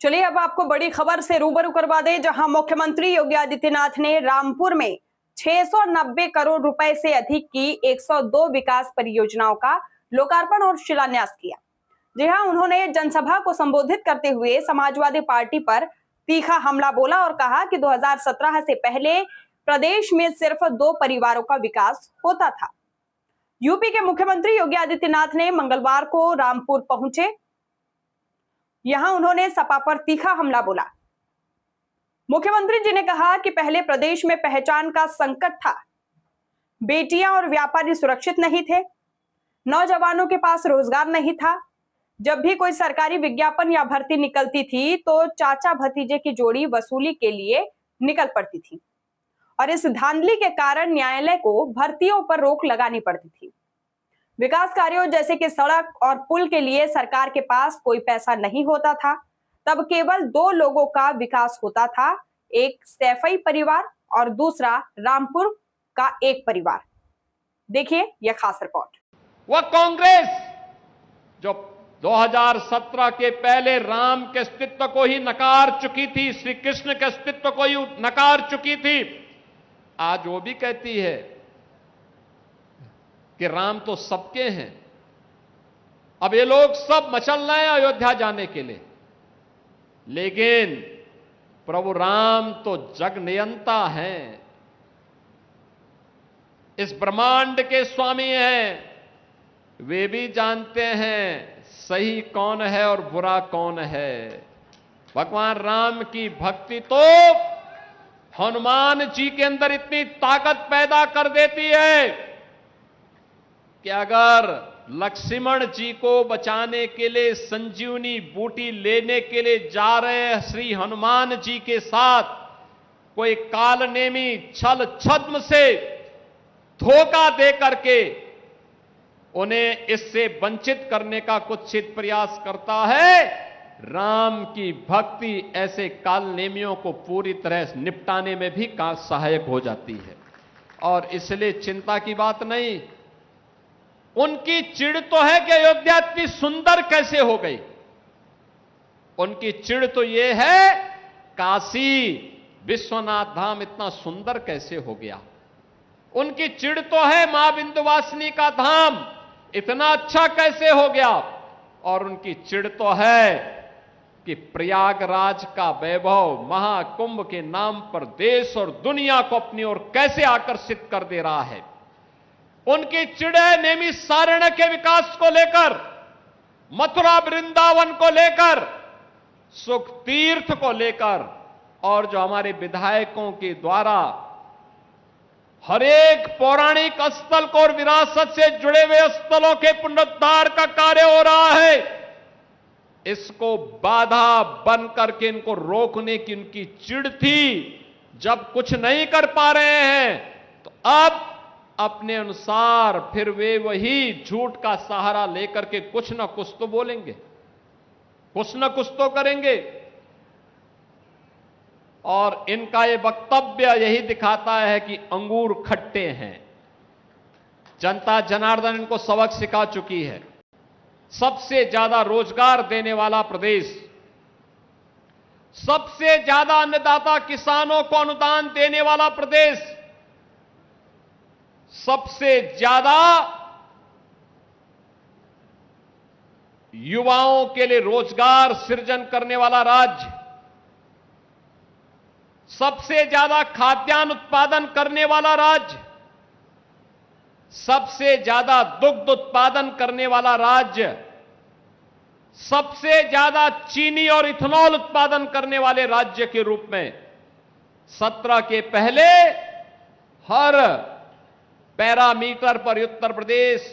चलिए अब आपको बड़ी खबर से रूबरू करवा दें, जहां मुख्यमंत्री योगी आदित्यनाथ ने रामपुर में 690 करोड़ रुपए से अधिक की 102 विकास परियोजनाओं का लोकार्पण और शिलान्यास किया। जी हां, उन्होंने जनसभा को संबोधित करते हुए समाजवादी पार्टी पर तीखा हमला बोला और कहा कि 2017 से पहले प्रदेश में सिर्फ 2 परिवारों का विकास होता था। यूपी के मुख्यमंत्री योगी आदित्यनाथ ने मंगलवार को रामपुर पहुंचे। यहां उन्होंने सपा पर तीखा हमला बोला। मुख्यमंत्री जी ने कहा कि पहले प्रदेश में पहचान का संकट था, बेटियां और व्यापारी सुरक्षित नहीं थे, नौजवानों के पास रोजगार नहीं था। जब भी कोई सरकारी विज्ञापन या भर्ती निकलती थी तो चाचा भतीजे की जोड़ी वसूली के लिए निकल पड़ती थी और इस धांधली के कारण न्यायालय को भर्तियों पर रोक लगानी पड़ती थी। विकास कार्यों जैसे कि सड़क और पुल के लिए सरकार के पास कोई पैसा नहीं होता था। तब केवल 2 लोगों का विकास होता था, एक सैफई परिवार और दूसरा रामपुर का एक परिवार। देखिए यह खास रिपोर्ट। वह कांग्रेस जो 2017 के पहले राम के अस्तित्व को ही नकार चुकी थी, श्री कृष्ण के अस्तित्व को ही नकार चुकी थी, आज वो भी कहती है कि राम तो सबके हैं। अब ये लोग सब मचल रहे हैं अयोध्या जाने के लिए, लेकिन प्रभु राम तो जग नियंता हैं, इस ब्रह्मांड के स्वामी हैं। वे भी जानते हैं सही कौन है और बुरा कौन है। भगवान राम की भक्ति तो हनुमान जी के अंदर इतनी ताकत पैदा कर देती है कि अगर लक्ष्मण जी को बचाने के लिए संजीवनी बूटी लेने के लिए जा रहे श्री हनुमान जी के साथ कोई कालनेमी छल छद्म से धोखा दे करके उन्हें इससे वंचित करने का कुत्सित प्रयास करता है, राम की भक्ति ऐसे कालनेमियों को पूरी तरह निपटाने में भी सहायक हो जाती है। और इसलिए चिंता की बात नहीं। उनकी चिढ़ तो है कि अयोध्या इतनी सुंदर कैसे हो गई। उनकी चिढ़ तो यह है काशी विश्वनाथ धाम इतना सुंदर कैसे हो गया। उनकी चिढ़ तो है मां विंध्यवासिनी का धाम इतना अच्छा कैसे हो गया। और उनकी चिढ़ तो है कि प्रयागराज का वैभव महाकुंभ के नाम पर देश और दुनिया को अपनी ओर कैसे आकर्षित कर दे रहा है। उनकी चिढ़ है नैमिषारण्य के विकास को लेकर, मथुरा वृंदावन को लेकर, सुख तीर्थ को लेकर, और जो हमारे विधायकों के द्वारा हर एक पौराणिक स्थल को और विरासत से जुड़े हुए स्थलों के पुनरुद्धार का कार्य हो रहा है, इसको बाधा बन करके इनको रोकने की उनकी चिढ़ थी। जब कुछ नहीं कर पा रहे हैं तो अब अपने अनुसार फिर वे वही झूठ का सहारा लेकर के कुछ ना कुछ तो बोलेंगे, कुछ ना कुछ तो करेंगे। और इनका ये वक्तव्य यही दिखाता है कि अंगूर खट्टे हैं। जनता जनार्दन इनको सबक सिखा चुकी है। सबसे ज्यादा रोजगार देने वाला प्रदेश, सबसे ज्यादा अन्नदाता किसानों को अनुदान देने वाला प्रदेश, सबसे ज्यादा युवाओं के लिए रोजगार सृजन करने वाला राज्य, सबसे ज्यादा खाद्यान्न उत्पादन करने वाला राज्य, सबसे ज्यादा दुग्ध उत्पादन करने वाला राज्य, सबसे ज्यादा चीनी और इथेनॉल उत्पादन करने वाले राज्य के रूप में 17 के पहले हर पैरामीटर पर उत्तर प्रदेश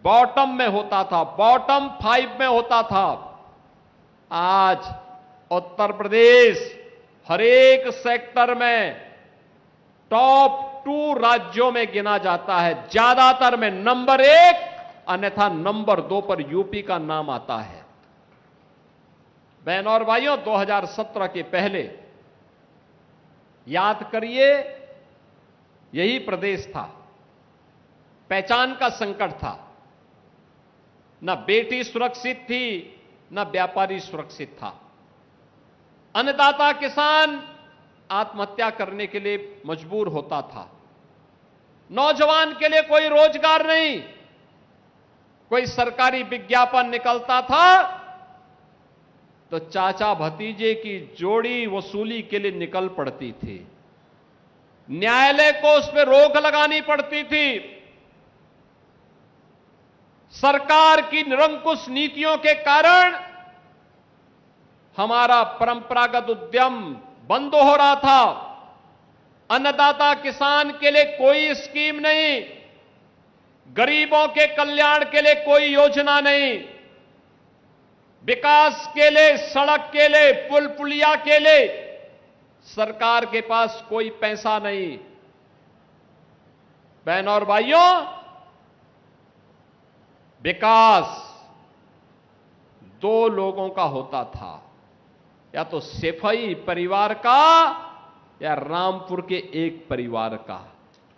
बॉटम में होता था, बॉटम 5 में होता था। आज उत्तर प्रदेश हर एक सेक्टर में टॉप 2 राज्यों में गिना जाता है, ज्यादातर में नंबर 1, अन्यथा नंबर 2 पर यूपी का नाम आता है। बहनों और भाइयों, 2017 के पहले याद करिए यही प्रदेश था, पहचान का संकट था। न बेटी सुरक्षित थी, न व्यापारी सुरक्षित था। अन्नदाता किसान आत्महत्या करने के लिए मजबूर होता था। नौजवान के लिए कोई रोजगार नहीं, कोई सरकारी विज्ञापन निकलता था तो चाचा भतीजे की जोड़ी वसूली के लिए निकल पड़ती थी। न्यायालय को उस पर रोक लगानी पड़ती थी। सरकार की निरंकुश नीतियों के कारण हमारा परंपरागत उद्यम बंद हो रहा था। अन्नदाता किसान के लिए कोई स्कीम नहीं, गरीबों के कल्याण के लिए कोई योजना नहीं, विकास के लिए, सड़क के लिए, पुल पुलिया के लिए सरकार के पास कोई पैसा नहीं। बहनों और भाइयों, विकास दो लोगों का होता था, या तो सेफई परिवार का या रामपुर के एक परिवार का।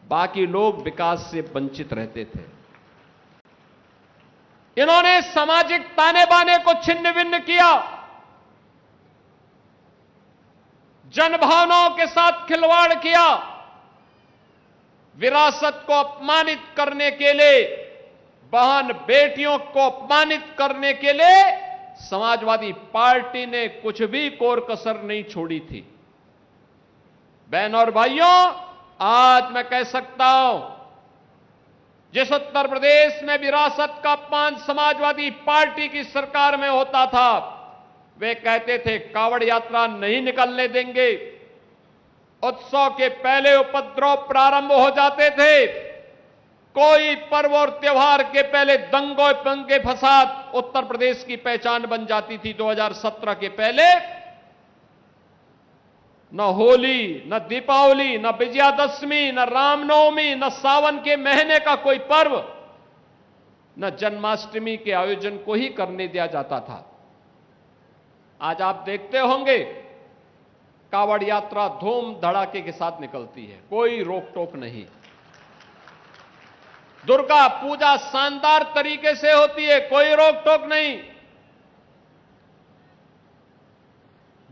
बाकी लोग विकास से वंचित रहते थे। इन्होंने सामाजिक ताने बाने को छिन्न भिन्न किया, जनभावनाओं के साथ खिलवाड़ किया, विरासत को अपमानित करने के लिए, बहन बेटियों को अपमानित करने के लिए समाजवादी पार्टी ने कुछ भी कोर कसर नहीं छोड़ी थी। बहनों और भाइयों, आज मैं कह सकता हूं, जिस उत्तर प्रदेश में विरासत का अपमान समाजवादी पार्टी की सरकार में होता था, वे कहते थे कावड़ यात्रा नहीं निकलने देंगे। उत्सव के पहले उपद्रव प्रारंभ हो जाते थे। कोई पर्व और त्योहार के पहले दंगे फसाद उत्तर प्रदेश की पहचान बन जाती थी। 2017 के पहले न होली, न दीपावली, न विजयादशमी, न रामनवमी, न सावन के महीने का कोई पर्व, न जन्माष्टमी के आयोजन को ही करने दिया जाता था। आज आप देखते होंगे कावड़ यात्रा धूम धड़ाके के साथ निकलती है, कोई रोक टोक नहीं। दुर्गा पूजा शानदार तरीके से होती है, कोई रोक टोक नहीं।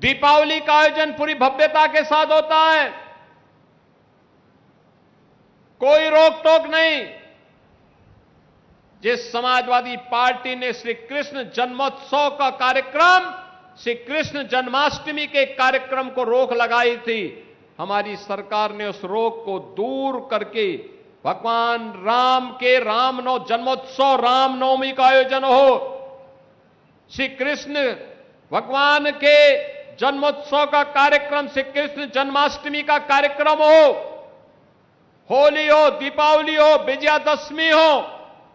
दीपावली का आयोजन पूरी भव्यता के साथ होता है, कोई रोक टोक नहीं। जिस समाजवादी पार्टी ने श्री कृष्ण जन्मोत्सव का कार्यक्रम, श्री कृष्ण जन्माष्टमी के कार्यक्रम को रोक लगाई थी, हमारी सरकार ने उस रोक को दूर करके भगवान राम के जन्मोत्सव रामनवमी का आयोजन हो, श्री कृष्ण भगवान के जन्मोत्सव का कार्यक्रम, श्री कृष्ण जन्माष्टमी का कार्यक्रम हो, होली हो, दीपावली हो, विजयादशमी हो,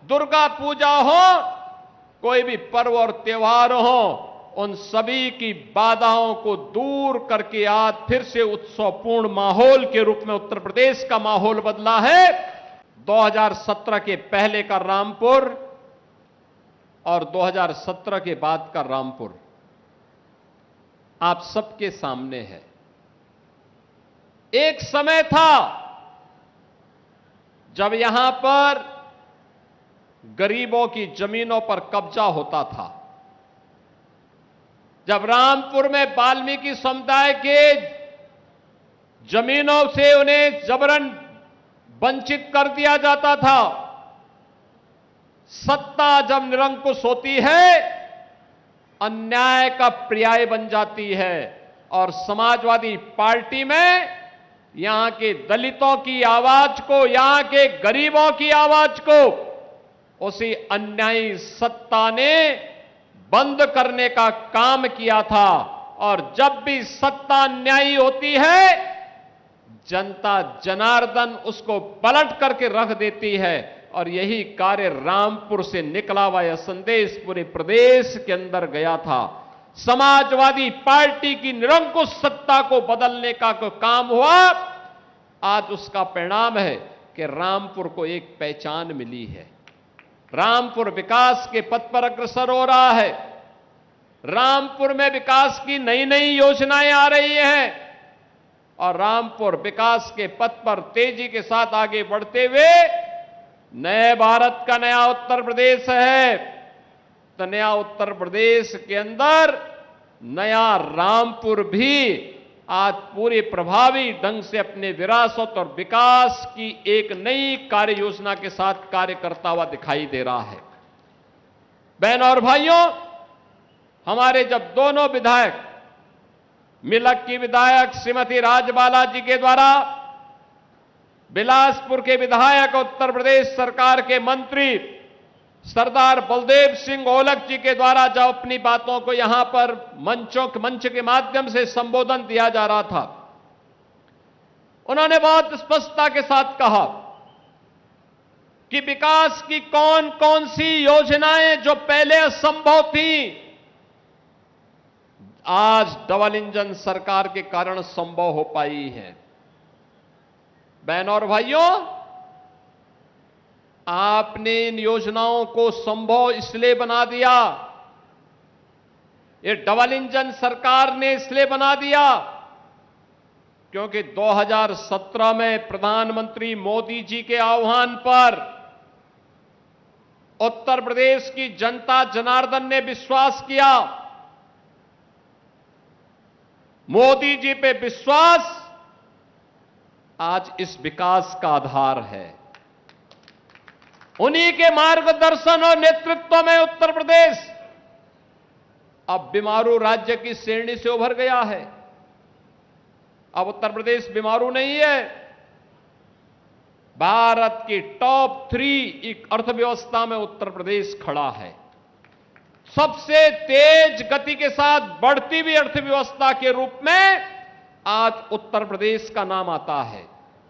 दुर्गा पूजा हो, कोई भी पर्व और त्योहार हो, उन सभी की बाधाओं को दूर करके आज फिर से उत्सवपूर्ण माहौल के रूप में उत्तर प्रदेश का माहौल बदला है। 2017 के पहले का रामपुर और 2017 के बाद का रामपुर आप सबके सामने है। एक समय था जब यहां पर गरीबों की जमीनों पर कब्जा होता था, जब रामपुर में वाल्मीकि समुदाय के जमीनों से उन्हें जबरन वंचित कर दिया जाता था। सत्ता जब निरंकुश होती है, अन्याय का पर्याय बन जाती है, और समाजवादी पार्टी में यहां के दलितों की आवाज को, यहां के गरीबों की आवाज को उसी अन्यायी सत्ता ने बंद करने का काम किया था। और जब भी सत्ता अन्यायी होती है, जनता जनार्दन उसको पलट करके रख देती है। और यही कार्य रामपुर से निकला हुआ यह संदेश पूरे प्रदेश के अंदर गया था। समाजवादी पार्टी की निरंकुश सत्ता को बदलने का काम हुआ। आज उसका परिणाम है कि रामपुर को एक पहचान मिली है। रामपुर विकास के पथ पर अग्रसर हो रहा है। रामपुर में विकास की नई नई योजनाएं आ रही हैं और रामपुर विकास के पथ पर तेजी के साथ आगे बढ़ते हुए नए भारत का नया उत्तर प्रदेश है। तो नया उत्तर प्रदेश के अंदर नया रामपुर भी आज पूरी प्रभावी ढंग से अपने विरासत और विकास की एक नई कार्य योजना के साथ कार्य करता हुआ दिखाई दे रहा है। बहनों और भाइयों, हमारे जब दोनों विधायक, मिलक की विधायक श्रीमती राजबाला जी के द्वारा, बिलासपुर के विधायक, उत्तर प्रदेश सरकार के मंत्री सरदार बलदेव सिंह ओलख जी के द्वारा जब अपनी बातों को यहां पर मंच के माध्यम से संबोधन दिया जा रहा था, उन्होंने बहुत स्पष्टता के साथ कहा कि विकास की कौन कौन सी योजनाएं जो पहले असंभव थी, आज डबल इंजन सरकार के कारण संभव हो पाई है। बहनों और भाइयों, आपने इन योजनाओं को संभव इसलिए बना दिया, ये डबल इंजन सरकार ने इसलिए बना दिया क्योंकि 2017 में प्रधानमंत्री मोदी जी के आह्वान पर उत्तर प्रदेश की जनता जनार्दन ने विश्वास किया। मोदी जी पे विश्वास आज इस विकास का आधार है। उन्हीं के मार्गदर्शन और नेतृत्व में उत्तर प्रदेश अब बीमारू राज्य की श्रेणी से उभर गया है। अब उत्तर प्रदेश बीमारू नहीं है, भारत की टॉप 3 अर्थव्यवस्था में उत्तर प्रदेश खड़ा है। सबसे तेज गति के साथ बढ़ती हुई अर्थव्यवस्था के रूप में आज उत्तर प्रदेश का नाम आता है।